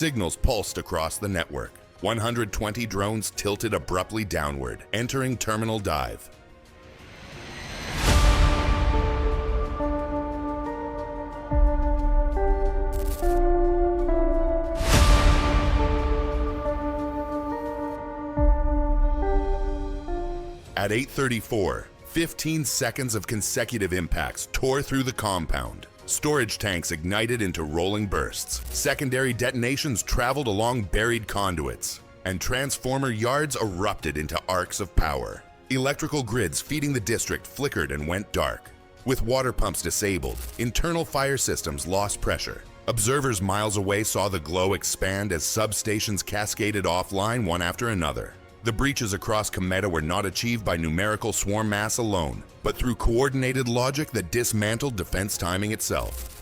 Signals pulsed across the network. 120 drones tilted abruptly downward, entering terminal dive. At 8:34, 15 seconds of consecutive impacts tore through the compound. Storage tanks ignited into rolling bursts. Secondary detonations traveled along buried conduits. And transformer yards erupted into arcs of power. Electrical grids feeding the district flickered and went dark. With water pumps disabled, internal fire systems lost pressure. Observers miles away saw the glow expand as substations cascaded offline one after another. The breaches across Kometa were not achieved by numerical swarm mass alone, but through coordinated logic that dismantled defense timing itself.